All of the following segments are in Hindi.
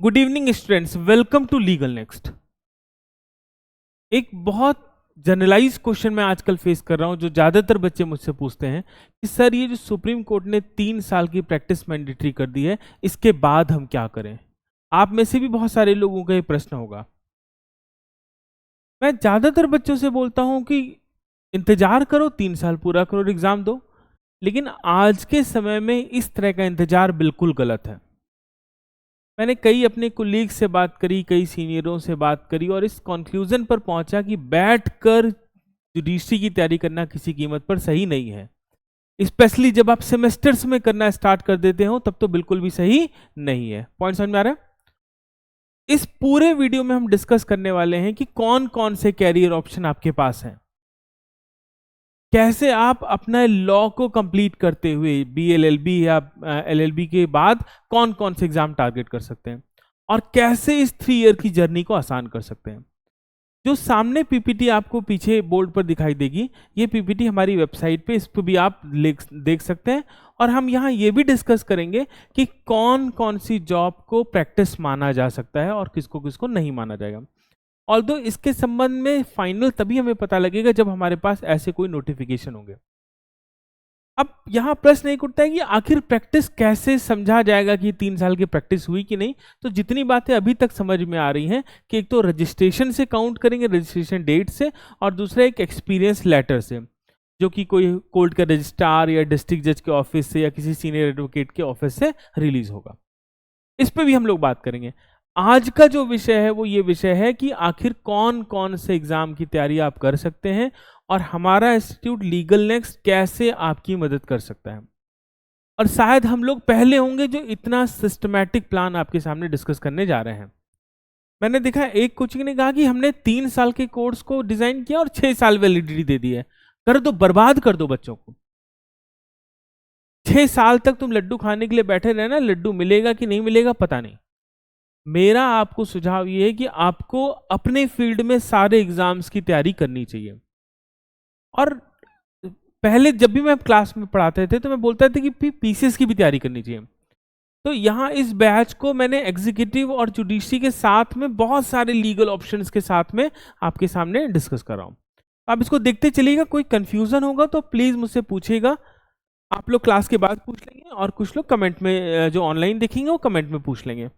Good evening students, welcome to legal next. एक बहुत जनरलाइज क्वेश्चन मैं आजकल फेस कर रहा हूं जो ज्यादातर बच्चे मुझसे पूछते हैं कि सर ये जो सुप्रीम कोर्ट ने 3 साल की प्रैक्टिस मैंडेटरी कर दी है, इसके बाद हम क्या करें। आप में से भी बहुत सारे लोगों का ये प्रश्न होगा। मैं ज्यादातर बच्चों से बोलता हूं कि इंतजार करो, 3 साल पूरा करो और एग्जाम दो। लेकिन आज के समय में इस तरह का इंतजार बिल्कुल गलत है। मैंने कई अपने कुलीग से बात करी, कई सीनियरों से बात करी और इस कंक्लूजन पर पहुंचा कि बैठकर जुडिशरी की तैयारी करना किसी कीमत पर सही नहीं है। स्पेशली जब आप सेमेस्टर्स में करना स्टार्ट कर देते हो तब तो बिल्कुल भी सही नहीं है। पॉइंट समझ में आ रहा है? इस पूरे वीडियो में हम डिस्कस करने वाले हैं कि कौन कौन से कैरियर ऑप्शन आपके पास हैं, कैसे आप अपना लॉ को कंप्लीट करते हुए BLLB या LLB के बाद कौन कौन से एग्जाम टारगेट कर सकते हैं और कैसे इस 3 ईयर की जर्नी को आसान कर सकते हैं। जो सामने पीपीटी आपको पीछे बोर्ड पर दिखाई देगी, ये पीपीटी हमारी वेबसाइट पे, इस पर भी आप देख सकते हैं। और हम यहाँ ये भी डिस्कस करेंगे कि कौन कौन सी जॉब को प्रैक्टिस माना जा सकता है और किसको किसको नहीं माना जाएगा। ऑल्दो इसके संबंध में फाइनल तभी हमें पता लगेगा जब हमारे पास ऐसे कोई नोटिफिकेशन होंगे। अब यहां प्रश्न एक उठता है कि आखिर प्रैक्टिस कैसे समझा जाएगा कि 3 साल की प्रैक्टिस हुई कि नहीं। तो जितनी बातें अभी तक समझ में आ रही हैं कि एक तो रजिस्ट्रेशन से काउंट करेंगे, रजिस्ट्रेशन डेट से, और दूसरा एक एक्सपीरियंस लेटर से जो कि कोई कोर्ट का रजिस्ट्रार या डिस्ट्रिक्ट जज के ऑफिस से या किसी सीनियर एडवोकेट के ऑफिस से रिलीज होगा। इस पे भी हम लोग बात करेंगे। आज का जो विषय है वो ये विषय है कि आखिर कौन कौन से एग्जाम की तैयारी आप कर सकते हैं और हमारा इंस्टीट्यूट लीगल नेक्स्ट कैसे आपकी मदद कर सकता है। और शायद हम लोग पहले होंगे जो इतना सिस्टमैटिक प्लान आपके सामने डिस्कस करने जा रहे हैं। मैंने देखा एक कोचिंग ने कहा कि हमने 3 साल के कोर्स को डिजाइन किया और 6 साल वैलिडिटी दे दी है। कर दो, बर्बाद कर दो बच्चों को। 6 साल तक तुम लड्डू खाने के लिए बैठे रहना, लड्डू मिलेगा कि नहीं मिलेगा पता नहीं। मेरा आपको सुझाव ये है कि आपको अपने फील्ड में सारे एग्जाम्स की तैयारी करनी चाहिए। और पहले जब भी मैं क्लास में पढ़ाते थे तो मैं बोलता था कि पीसीएस की भी तैयारी करनी चाहिए। तो यहाँ इस बैच को मैंने एग्जीक्यूटिव और जुडिशरी के साथ में बहुत सारे लीगल ऑप्शंस के साथ में आपके सामने डिस्कस कर रहा हूँ। आप इसको देखते चलिएगा, कोई कंफ्यूजन होगा तो प्लीज मुझसे पूछिएगा। आप लोग क्लास के बाद पूछ लेंगे और कुछ लोग कमेंट में, जो ऑनलाइन देखेंगे वो कमेंट में पूछ लेंगे।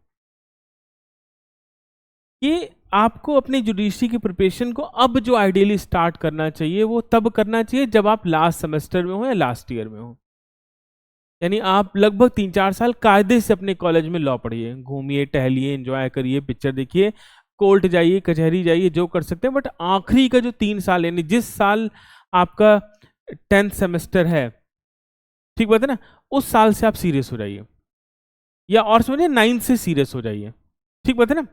कि आपको अपनी जुडिशरी की प्रिपरेशन को अब जो आइडियली स्टार्ट करना चाहिए वो तब करना चाहिए जब आप लास्ट सेमेस्टर में हो या लास्ट ईयर में हो। यानी आप लगभग 3-4 साल कायदे से अपने कॉलेज में लॉ पढ़िए, घूमिए, टहलिए, एंजॉय करिए, पिक्चर देखिए, कोर्ट जाइए, कचहरी जाइए, जो कर सकते हैं। बट आखिरी का जो 3 साल, यानी जिस साल आपका 10th सेमेस्टर है, ठीक बात है ना, उस साल से आप सीरियस हो जाइए, या और समझिए 9th से सीरियस हो जाइए। ठीक बात है ना।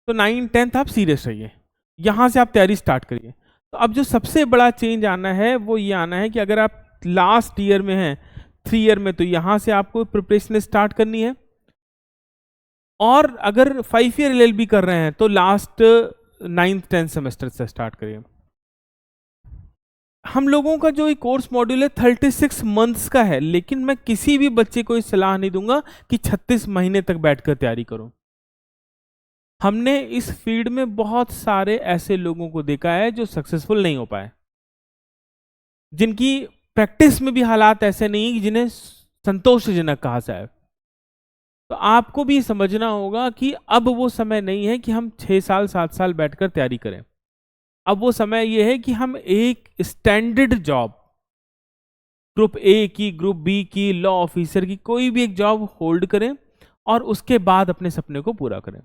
तो 9, 10th आप सीरियस रहिए, यहां से आप तैयारी स्टार्ट करिए। तो अब जो सबसे बड़ा चेंज आना है वो ये आना है कि अगर आप लास्ट ईयर में हैं, 3 ईयर में, तो यहां से आपको प्रिपरेशन स्टार्ट करनी है। और अगर 5 ईयर LLB कर रहे हैं तो लास्ट 9th 10th सेमेस्टर से स्टार्ट करिए। हम लोगों का जो कोर्स मॉड्यूल है 36 मंथ्स का है, लेकिन मैं किसी भी बच्चे को सलाह नहीं दूंगा कि 36 महीने तक बैठकर तैयारी करो। हमने इस फील्ड में बहुत सारे ऐसे लोगों को देखा है जो सक्सेसफुल नहीं हो पाए, जिनकी प्रैक्टिस में भी हालात ऐसे नहीं कि जिन्हें संतोषजनक कहा जाए। तो आपको भी समझना होगा कि अब वो समय नहीं है कि हम 6 साल 7 साल बैठकर तैयारी करें। अब वो समय ये है कि हम एक स्टैंडर्ड जॉब, ग्रुप A की, ग्रुप B की, लॉ ऑफिसर की, कोई भी एक जॉब होल्ड करें और उसके बाद अपने सपने को पूरा करें।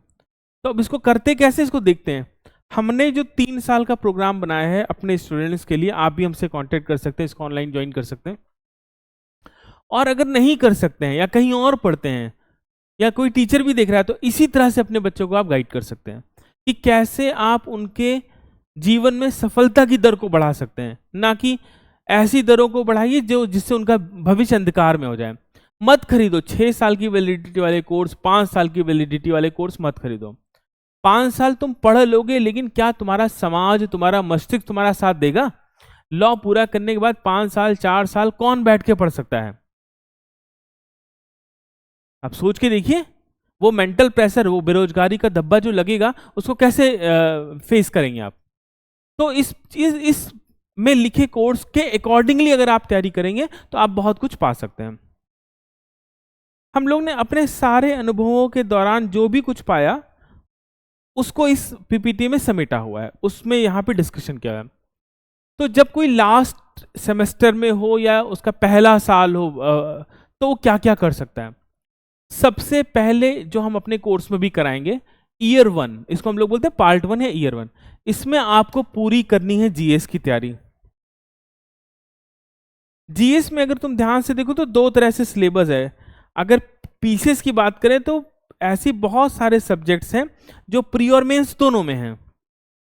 तो अब इसको करते कैसे, इसको देखते हैं। हमने जो 3 साल का प्रोग्राम बनाया है अपने स्टूडेंट्स के लिए, आप भी हमसे कांटेक्ट कर सकते हैं, इसको ऑनलाइन ज्वाइन कर सकते हैं। और अगर नहीं कर सकते हैं या कहीं और पढ़ते हैं या कोई टीचर भी देख रहा है, तो इसी तरह से अपने बच्चों को आप गाइड कर सकते हैं कि कैसे आप उनके जीवन में सफलता की दर को बढ़ा सकते हैं। ना कि ऐसी दरों को बढ़ाइए जो जिससे उनका भविष्य अंधकार में हो जाए। मत खरीदो 6 साल की वैलिडिटी वाले कोर्स, 5 साल की वैलिडिटी वाले कोर्स मत खरीदो। 5 साल तुम पढ़ लोगे, लेकिन क्या तुम्हारा समाज, तुम्हारा मस्तिष्क तुम्हारा साथ देगा? लॉ पूरा करने के बाद 5 साल 4 साल कौन बैठ के पढ़ सकता है? आप सोच के देखिए। वो मेंटल प्रेशर, वो बेरोजगारी का धब्बा जो लगेगा, उसको कैसे फेस करेंगे आप? तो इस में लिखे कोर्स के अकॉर्डिंगली अगर आप तैयारी करेंगे तो आप बहुत कुछ पा सकते हैं। हम लोग ने अपने सारे अनुभवों के दौरान जो भी कुछ पाया उसको इस पीपीटी में समेटा हुआ है, उसमें यहाँ पे डिस्कशन किया है। तो जब कोई लास्ट सेमेस्टर में हो या उसका पहला साल हो तो वो क्या क्या कर सकता है? सबसे पहले जो हम अपने कोर्स में भी कराएंगे, ईयर 1, इसको हम लोग बोलते हैं पार्ट 1 या ईयर 1, इसमें आपको पूरी करनी है जीएस की तैयारी। जीएस में अगर तुम ध्यान से देखो तो दो तरह से सिलेबस है। अगर पीसीएस की बात करें तो ऐसी बहुत सारे सब्जेक्ट्स हैं जो प्री और मेंस दोनों में हैं।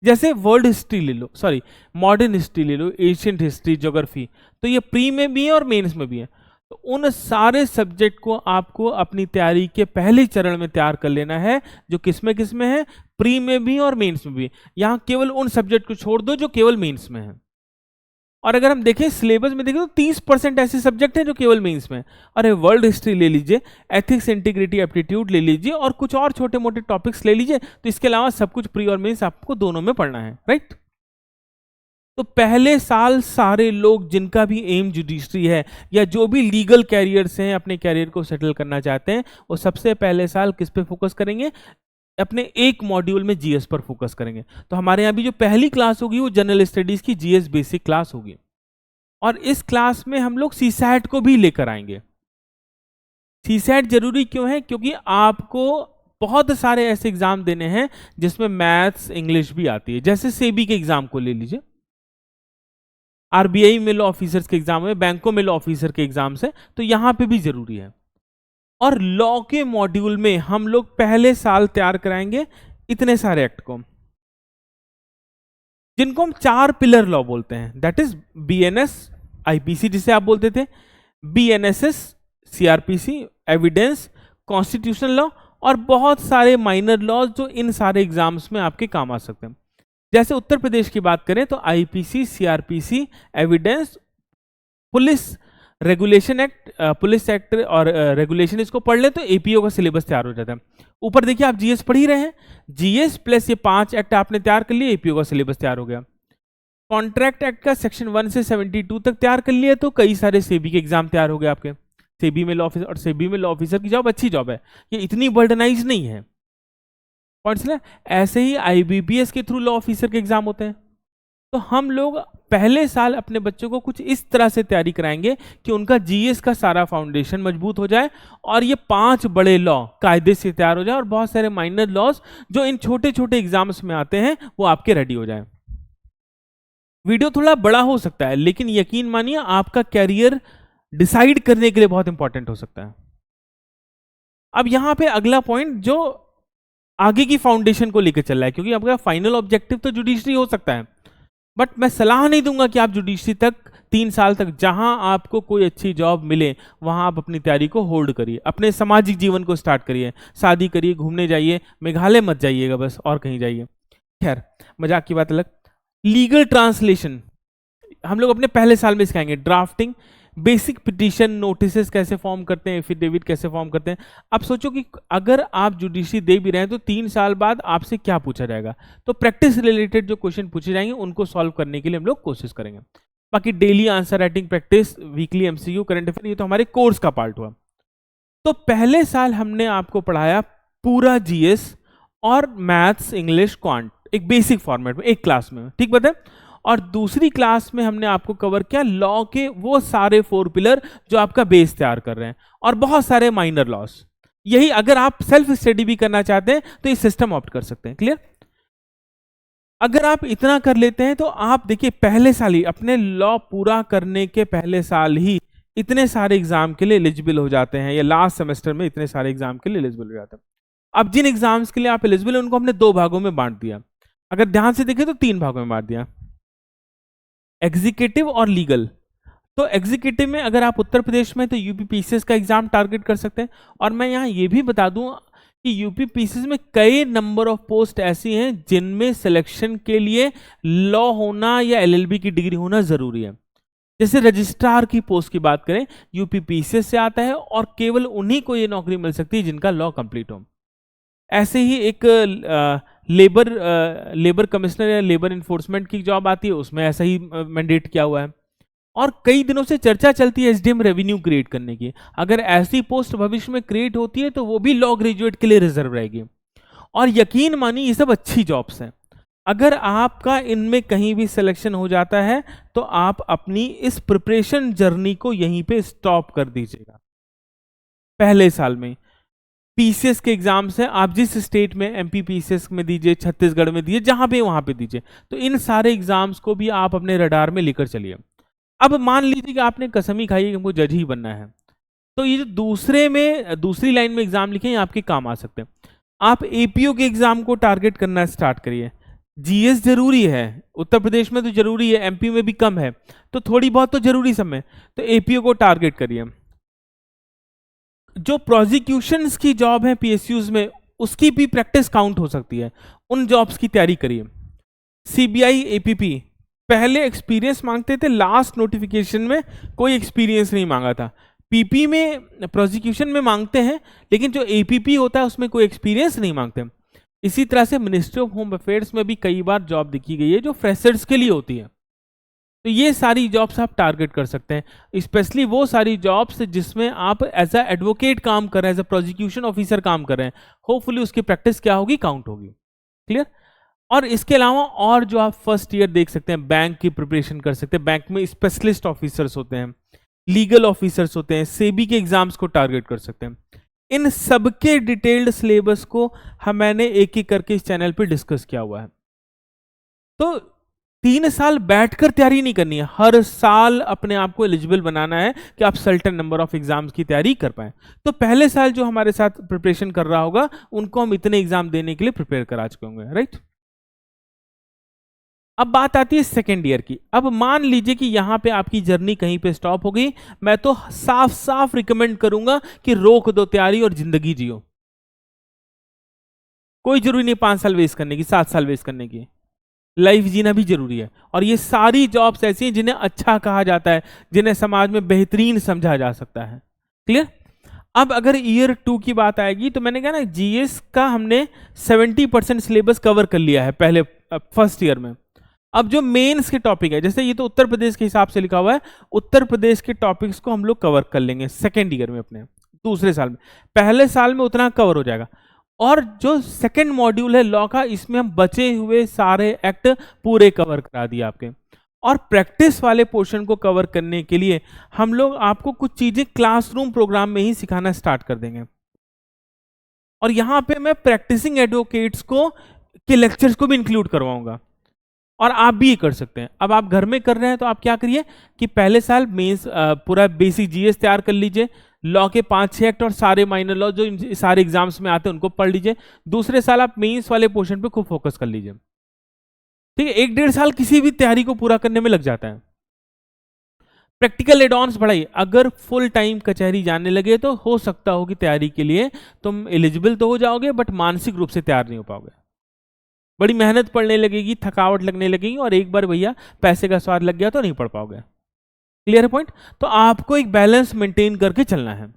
जैसे वर्ल्ड हिस्ट्री ले लो, सॉरी मॉडर्न हिस्ट्री ले लो, एशियंट हिस्ट्री, ज्योग्राफी, तो ये प्री में भी है और मेंस में भी है। तो उन सारे सब्जेक्ट को आपको अपनी तैयारी के पहले चरण में तैयार कर लेना है, जो किस में है, प्री में भी और मेंस में भी। यहाँ केवल उन सब्जेक्ट को छोड़ दो जो केवल मेंस में है। और अगर हम देखें सिलेबस में देखें तो 30% ऐसे सब्जेक्ट हैं जो केवल मेंस में। अरे वर्ल्ड हिस्ट्री ले लीजिए, एथिक्स, इंटीग्रिटी, एप्टीट्यूड ले लीजिए और कुछ और छोटे मोटे टॉपिक्स ले लीजिए, तो इसके अलावा सब कुछ प्री और मेंस आपको दोनों में पढ़ना है, राइट? तो पहले साल सारे लोग जिनका भी एम जुडिशरी है या जो भी लीगल कैरियर्स हैं, अपने कैरियर को सेटल करना चाहते हैं, वो सबसे पहले साल किस पे फोकस करेंगे? अपने एक मॉड्यूल में जीएस पर फोकस करेंगे। तो हमारे यहाँ भी जो पहली क्लास होगी वो जनरल स्टडीज की जीएस बेसिक क्लास होगी, और इस क्लास में हम लोग सीसैट को भी लेकर आएंगे। सीसैट जरूरी क्यों है? क्योंकि आपको बहुत सारे ऐसे एग्जाम देने हैं जिसमें मैथ्स, इंग्लिश भी आती है। जैसे सेबी के एग्जाम को ले लीजिए, आरबीआई में लॉ ऑफिसर्स के एग्जाम है, बैंकों में लॉ ऑफिसर के एग्जाम है, तो यहां पे भी जरूरी है। और लॉ के मॉड्यूल में हम लोग पहले साल तैयार कराएंगे इतने सारे एक्ट को, जिनको हम 4 पिलर लॉ बोलते हैं। दैट इज बीएनएस, आईपीसी जिसे आप बोलते थे, BNSS, CrPC, evidence, constitutional law, और बहुत सारे माइनर लॉज जो इन सारे एग्जाम्स में आपके काम आ सकते हैं। जैसे उत्तर प्रदेश की बात करें तो IPC, CrPC, evidence, police regulation act, police act और रेगुलेशन, इसको पढ़ ले तो एपीओ का सिलेबस तैयार हो जाता है। ऊपर देखिए आप जीएस पढ़ ही रहे हैं, जीएस प्लस ये 5 एक्ट आपने तैयार कर लिए, एपीओ का सिलेबस तैयार हो गया। कॉन्ट्रैक्ट एक्ट का सेक्शन 1 से 72 तक तैयार कर लिए तो कई सारे सेबी के एग्जाम तैयार हो गए आपके। सेबी में लॉ ऑफिसर, और सेबी में लॉ ऑफिसर की जॉब अच्छी जॉब है, ये इतनी बर्डनाइज नहीं है। पॉइंट्स ना, ऐसे ही आईबीपीएस के थ्रू लॉ ऑफिसर के एग्जाम होते हैं। तो हम लोग पहले साल अपने बच्चों को कुछ इस तरह से तैयारी कराएंगे कि उनका जीएस का सारा फाउंडेशन मजबूत हो जाए, और ये 5 बड़े लॉ कायदे से तैयार हो जाए, और बहुत सारे माइनर लॉज जो इन छोटे छोटे एग्जाम्स में आते हैं वो आपके रेडी हो जाए। वीडियो थोड़ा बड़ा हो सकता है, लेकिन यकीन मानिए आपका कैरियर डिसाइड करने के लिए बहुत इंपॉर्टेंट हो सकता है। अब यहां पे अगला पॉइंट जो आगे की फाउंडेशन को लेकर चल रहा है, क्योंकि आपका फाइनल ऑब्जेक्टिव तो जुडिशरी हो सकता है, बट मैं सलाह नहीं दूंगा कि आप जुडिशरी तक 3 साल तक, जहां आपको कोई अच्छी जॉब मिले वहां आप अपनी तैयारी को होल्ड करिए, अपने सामाजिक जीवन को स्टार्ट करिए, शादी करिए, घूमने जाइए, मेघालय मत जाइएगा बस, और कहीं जाइए। खैर मजाक की बात अलग। लीगल ट्रांसलेशन हम लोग अपने पहले साल में सिखाएंगे, ड्राफ्टिंग, बेसिक पिटीशन नोटिसेस कैसे फॉर्म करते हैं, एफिडेविट कैसे फॉर्म करते हैं। अब सोचो कि अगर आप जुडिशरी दे भी रहे हैं तो 3 साल बाद आपसे क्या पूछा जाएगा, तो प्रैक्टिस रिलेटेड जो क्वेश्चन पूछे जाएंगे उनको सॉल्व करने के लिए हम लोग कोशिश करेंगे। बाकी daily answer writing practice, weekly MCQ, current affair, ये तो हमारे कोर्स का पार्ट हुआ। तो पहले साल हमने आपको पढ़ाया पूरा जीएस और मैथ्स, इंग्लिश, क्वांट, एक बेसिक फॉर्मेट में एक क्लास में, ठीक बताए। और दूसरी क्लास में हमने आपको कवर किया लॉ के वो सारे 4 पिलर जो आपका बेस तैयार कर रहे हैं, और बहुत सारे माइनर लॉस। यही अगर आप सेल्फ स्टडी भी करना चाहते हैं तो ये सिस्टम ऑप्ट कर सकते हैं। क्लियर? अगर आप इतना कर लेते हैं तो आप देखिए पहले साल ही, अपने लॉ पूरा करने के पहले साल ही इतने सारे एग्जाम के लिए एलिजिबल हो जाते हैं, या लास्ट सेमेस्टर में इतने सारे एग्जाम के लिए एलिजिबल हो जाते हैं। अब जिन एग्जाम्स के लिए आप एलिजिबल हैं उनको हमने 2 भागों में बांट दिया। अगर ध्यान से देखें तो 3 भागों में बांट दिया, एग्जीक्यूटिव और लीगल। तो एग्जीक्यूटिव में अगर आप उत्तर प्रदेश में तो यूपी पीसीएस का एग्जाम टारगेट कर सकते हैं। और मैं यहाँ ये भी बता दूं कि यूपी पीसीएस में कई नंबर ऑफ पोस्ट ऐसी हैं जिनमें सिलेक्शन के लिए लॉ होना या एलएलबी की डिग्री होना जरूरी है। जैसे रजिस्ट्रार की पोस्ट की बात करें, यूपी पीसीएस से आता है, और केवल उन्हीं को ये नौकरी मिल सकती है जिनका लॉ कंप्लीट हो। ऐसे ही एक लेबर कमिश्नर या लेबर इन्फोर्समेंट की जॉब आती है, उसमें ऐसा ही मैंडेट किया हुआ है। और कई दिनों से चर्चा चलती है एसडीएम रेवेन्यू क्रिएट करने की। अगर ऐसी पोस्ट भविष्य में क्रिएट होती है तो वो भी लॉ ग्रेजुएट के लिए रिजर्व रहेगी। और यकीन मानिए ये सब अच्छी जॉब्स हैं। अगर आपका इनमें कहीं भी सिलेक्शन हो जाता है तो आप अपनी इस प्रिपरेशन जर्नी को यहीं पे स्टॉप कर दीजिएगा। पहले साल में पीसीएस के एग्जाम्स हैं, आप जिस स्टेट में एमपी पीसीएस में दीजिए, छत्तीसगढ़ में दीजिए, जहां पे वहां पे दीजिए, तो इन सारे एग्जाम्स को भी आप अपने रडार में लेकर चलिए। अब मान लीजिए कि आपने कसम ही खाई कि हमको जज ही बनना है, तो ये जो दूसरी लाइन में एग्जाम लिखे हैं आपके काम आ सकते हैं। आप एपीओ के एग्जाम को टारगेट करना स्टार्ट करिए। जीएस जरूरी है, उत्तर प्रदेश में तो जरूरी है, एमपी में भी कम है, तो थोड़ी बहुत तो जरूरी सब में, तो एपीओ को टारगेट करिए। जो प्रोसिक्यूशंस की जॉब है पीएसयूज में, उसकी भी प्रैक्टिस काउंट हो सकती है, उन जॉब्स की तैयारी करिए। सीबीआई एपीपी पहले एक्सपीरियंस मांगते थे, लास्ट नोटिफिकेशन में कोई एक्सपीरियंस नहीं मांगा था। पीपी में प्रोसिक्यूशन में मांगते हैं, लेकिन जो एपीपी होता है उसमें कोई एक्सपीरियंस नहीं मांगते। इसी तरह से मिनिस्ट्री ऑफ होम अफेयर्स में भी कई बार जॉब दिखी गई है जो फ्रेशर्स के लिए होती है। तो ये सारी जॉब्स आप टारगेट कर सकते हैं, स्पेशली वो सारी जॉब्स जिसमें आप एज अ एडवोकेट काम कर रहे हैं, एज अ प्रोसिक्यूशन ऑफिसर काम कर रहे हैं। होपफुली उसकी प्रैक्टिस क्या होगी, काउंट होगी। क्लियर। और इसके अलावा और जो आप फर्स्ट ईयर देख सकते हैं, बैंक की प्रिपरेशन कर सकते हैं। बैंक में स्पेशलिस्ट ऑफिसर्स होते हैं, लीगल ऑफिसर्स होते हैं, सेबी के एग्जाम्स को टारगेट कर सकते हैं। इन सबके डिटेल्ड सिलेबस को मैंने एक एक करके इस चैनल पे डिस्कस किया हुआ है। तो 3 साल बैठकर तैयारी नहीं करनी है, हर साल अपने आप को एलिजिबल बनाना है कि आप सर्टेन नंबर ऑफ एग्जाम्स की तैयारी कर पाए। तो पहले साल जो हमारे साथ प्रिपरेशन कर रहा होगा उनको हम इतने एग्जाम देने के लिए प्रिपेयर करा चुके होंगे, राइट। अब बात आती है सेकेंड ईयर की। अब मान लीजिए कि यहां पे आपकी जर्नी कहीं पे स्टॉप हो गई, मैं तो साफ साफ रिकमेंड करूंगा कि रोक दो तैयारी और जिंदगी जियो। कोई जरूरी नहीं 5 साल वेस्ट करने की, 7 साल वेस्ट करने की। लाइफ जीना भी जरूरी है। और ये सारी जॉब्स ऐसी हैं जिन्हें अच्छा कहा जाता है, जिन्हें समाज में बेहतरीन समझा जा सकता है। क्लियर। अब अगर ईयर 2 की बात आएगी तो मैंने कहा ना, जीएस का हमने 70% सिलेबस कवर कर लिया है पहले फर्स्ट ईयर में। अब जो मेंस के टॉपिक है, जैसे ये तो उत्तर प्रदेश के हिसाब से लिखा हुआ है, उत्तर प्रदेश के टॉपिक्स को हम लोग कवर कर लेंगे सेकेंड ईयर में, अपने दूसरे साल में। पहले साल में उतना कवर हो जाएगा। और जो सेकंड मॉड्यूल है लॉ का, इसमें हम बचे हुए सारे एक्ट पूरे कवर करा दिए आपके। और प्रैक्टिस वाले पोर्शन को कवर करने के लिए हम लोग आपको कुछ चीजें क्लासरूम प्रोग्राम में ही सिखाना स्टार्ट कर देंगे। और यहां पे मैं प्रैक्टिसिंग एडवोकेट्स को के लेक्चर्स को भी इंक्लूड करवाऊंगा, और आप भी ये कर सकते हैं। अब आप घर में कर रहे हैं तो आप क्या करिए कि पहले साल मेंस पूरा बेसिक जीएस तैयार कर लीजिए, लॉ के 5-6 एक्ट और सारे माइनर लॉ जो सारे एग्जाम्स में आते हैं उनको पढ़ लीजिए। दूसरे साल आप मेंस वाले पोर्शन पे खूब फोकस कर लीजिए। ठीक है, 1-1.5 साल किसी भी तैयारी को पूरा करने में लग जाता है। प्रैक्टिकल एडवांस पढ़ाई, अगर फुल टाइम कचहरी जाने लगे तो हो सकता हो कि तैयारी के लिए तुम एलिजिबल तो हो जाओगे, बट मानसिक रूप से तैयार नहीं हो पाओगे। बड़ी मेहनत पड़ने लगेगी, थकावट लगने लगेगी, और एक बार भैया पैसे का स्वाद लग गया तो नहीं पढ़ पाओगे। क्लियर है पॉइंट। तो आपको एक बैलेंस मेंटेन करके चलना है।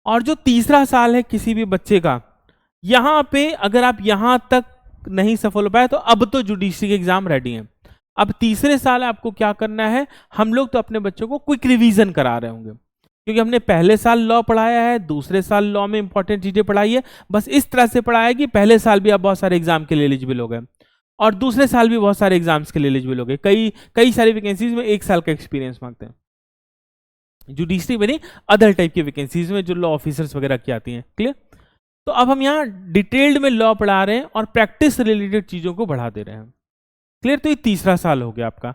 और जो तीसरा साल है किसी भी बच्चे का, यहां पे अगर आप यहां तक नहीं सफल हो पाए तो अब तो जुडिशरी के एग्जाम रेडी हैं। अब तीसरे साल आपको क्या करना है, हम लोग तो अपने बच्चों को क्विक रिवीजन करा रहे होंगे, क्योंकि हमने पहले साल लॉ पढ़ाया है, दूसरे साल लॉ में इंपॉर्टेंट चीजें पढ़ाई है। बस इस तरह से पढ़ाया कि पहले साल भी आप बहुत सारे एग्जाम के लिए एलिजिबल हो गए, और दूसरे साल भी बहुत सारे एग्जाम्स के लिए एलिजिबल हो गए। कई सारी वैकेंसीज में 1 साल का एक्सपीरियंस मांगते हैं, जुडिशरी में नहीं, अदर टाइप की वैकेंसीज में जो लॉ ऑफिसर्स वगैरह की आती हैं। क्लियर। तो अब हम यहाँ डिटेल्ड में लॉ पढ़ा रहे हैं और प्रैक्टिस रिलेटेड चीजों को बढ़ा दे रहे हैं। क्लियर। तो ये तीसरा साल हो गया आपका,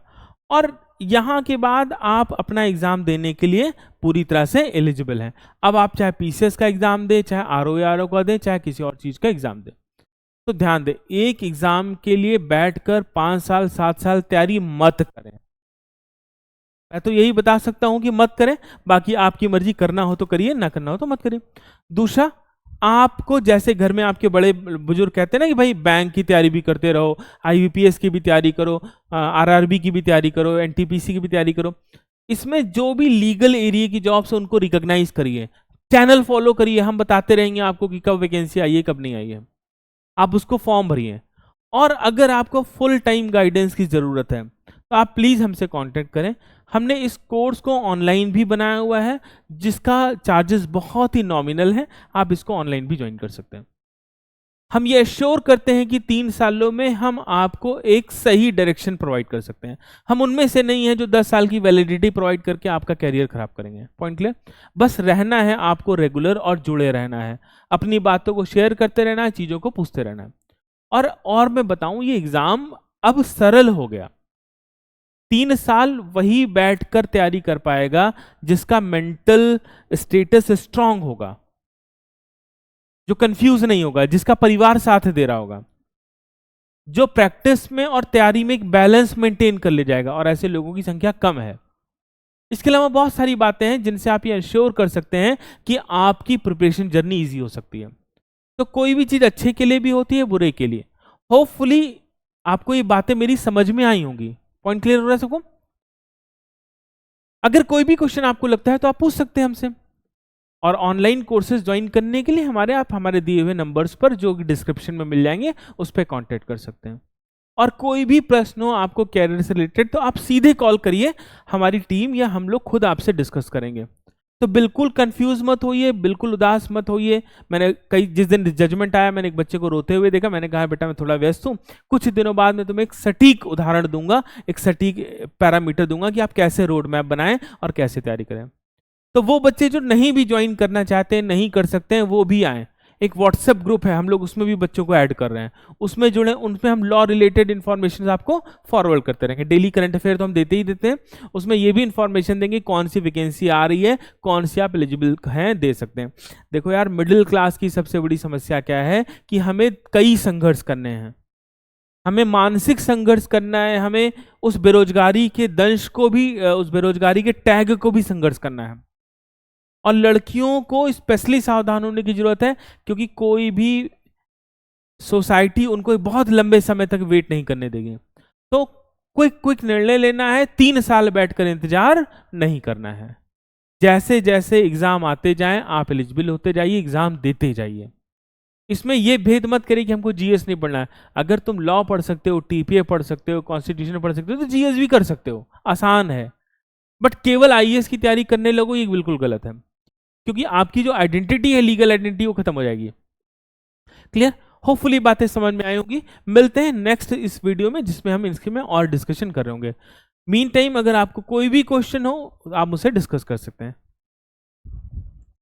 और यहां के बाद आप अपना एग्जाम देने के लिए पूरी तरह से एलिजिबल हैं। अब आप चाहे पीसीएस का एग्जाम दें, चाहे आरओ का दें, चाहे किसी और चीज का एग्जाम दें। तो ध्यान दें, एक एग्जाम के लिए बैठकर 5 साल 7 साल तैयारी मत करें। मैं तो यही बता सकता हूं कि मत करें, बाकी आपकी मर्जी, करना हो तो करिए, ना करना हो तो मत करिए। दूसरा, आपको जैसे घर में आपके बड़े बुजुर्ग कहते हैं ना कि भाई बैंक की तैयारी भी करते रहो, आईबीपीएस की भी तैयारी करो, आरआरबी की भी तैयारी करो, एनटीपीसी की भी तैयारी करो। इसमें जो भी लीगल एरिया की जॉब्स है उनको रिकॉग्नाइज करिए। चैनल फॉलो करिए, हम बताते रहेंगे आपको कि कब वैकेंसी आई है कब नहीं आई है, आप उसको फॉर्म भरिए। और अगर आपको फुल टाइम गाइडेंस की ज़रूरत है तो आप प्लीज़ हमसे कांटेक्ट करें। हमने इस कोर्स को ऑनलाइन भी बनाया हुआ है जिसका चार्जेस बहुत ही नॉमिनल है, आप इसको ऑनलाइन भी ज्वाइन कर सकते हैं। हम ये एश्योर करते हैं कि 3 सालों में हम आपको एक सही डायरेक्शन प्रोवाइड कर सकते हैं। हम उनमें से नहीं हैं जो 10 साल की वैलिडिटी प्रोवाइड करके आपका कैरियर खराब करेंगे। Point clear? बस रहना है आपको रेगुलर और जुड़े रहना है, अपनी बातों को शेयर करते रहना है, चीज़ों को पूछते रहना है। और मैं बताऊं, ये एग्जाम अब सरल हो गया। 3 साल वही बैठकर तैयारी कर पाएगा जिसका मेंटल स्टेटस स्ट्रांग होगा, जो कंफ्यूज नहीं होगा, जिसका परिवार साथ दे रहा होगा, जो प्रैक्टिस में और तैयारी में एक बैलेंस मेंटेन कर ले जाएगा, और ऐसे लोगों की संख्या कम है। इसके अलावा बहुत सारी बातें हैं जिनसे आप ये इंश्योर कर सकते हैं कि आपकी प्रिपरेशन जर्नी इजी हो सकती है। तो कोई भी चीज अच्छे के लिए भी होती है, बुरे के लिए। होपफुली आपको ये बातें मेरी समझ में आई होंगी। पॉइंट क्लियर हो रहा है सबको? अगर कोई भी क्वेश्चन आपको लगता है तो आप पूछ सकते हैं हमसे। और ऑनलाइन कोर्सेज ज्वाइन करने के लिए आप हमारे दिए हुए नंबर्स पर जो डिस्क्रिप्शन में मिल जाएंगे उस पर कॉन्टेक्ट कर सकते हैं। और कोई भी प्रश्न हो आपको कैरियर से रिलेटेड तो आप सीधे कॉल करिए, हमारी टीम या हम लोग खुद आपसे डिस्कस करेंगे। तो बिल्कुल कंफ्यूज मत होइए, बिल्कुल उदास मत होइए। मैंने जिस दिन जजमेंट आया, मैंने एक बच्चे को रोते हुए देखा, मैंने कहा बेटा मैं थोड़ा व्यस्त हूँ, कुछ दिनों बाद मैं तुम्हें एक सटीक उदाहरण दूंगा, एक सटीक पैरामीटर दूंगा कि आप कैसे रोड मैप बनाएं और कैसे तैयारी करें। तो वो बच्चे जो नहीं भी ज्वाइन करना चाहते हैं, नहीं कर सकते हैं, वो भी आए। एक व्हाट्सएप ग्रुप है, हम लोग उसमें भी बच्चों को ऐड कर रहे हैं, उसमें जुड़े, उनमें हम लॉ रिलेटेड इन्फॉर्मेशन आपको फॉरवर्ड करते रहेंगे। डेली करंट अफेयर तो हम देते ही देते हैं, उसमें ये भी इन्फॉर्मेशन देंगे कौन सी वैकेंसी आ रही है, कौन सी आप एलिजिबल हैं, दे सकते हैं। देखो यार, मिडिल क्लास की सबसे बड़ी समस्या क्या है कि हमें कई संघर्ष करने हैं, हमें मानसिक संघर्ष करना है, हमें उस बेरोजगारी के दंश को भी, उस बेरोजगारी के टैग को भी संघर्ष करना है। और लड़कियों को स्पेशली सावधान होने की जरूरत है, क्योंकि कोई भी सोसाइटी उनको बहुत लंबे समय तक वेट नहीं करने देगी। तो क्विक निर्णय लेना है, 3 साल बैठकर इंतजार नहीं करना है। जैसे जैसे एग्जाम आते जाएं आप एलिजिबल होते जाइए, एग्जाम देते जाइए। इसमें यह भेद मत करिए कि हमको जीएस नहीं पढ़ना है। अगर तुम लॉ पढ़ सकते हो, टीपीए पढ़ सकते हो, कॉन्स्टिट्यूशन पढ़ सकते हो, तो जीएस भी कर सकते हो, आसान है। बट केवल आईएएस की तैयारी करने लगो, ये बिल्कुल गलत है, क्योंकि आपकी जो आइडेंटिटी है, लीगल आइडेंटिटी, वो खत्म हो जाएगी। क्लियर? होपफुली बातें समझ में आई होंगी। मिलते हैं नेक्स्ट इस वीडियो में जिसमें हम इसके में और डिस्कशन कर रहे होंगे। मीन टाइम अगर आपको कोई भी क्वेश्चन हो आप मुझसे डिस्कस कर सकते हैं।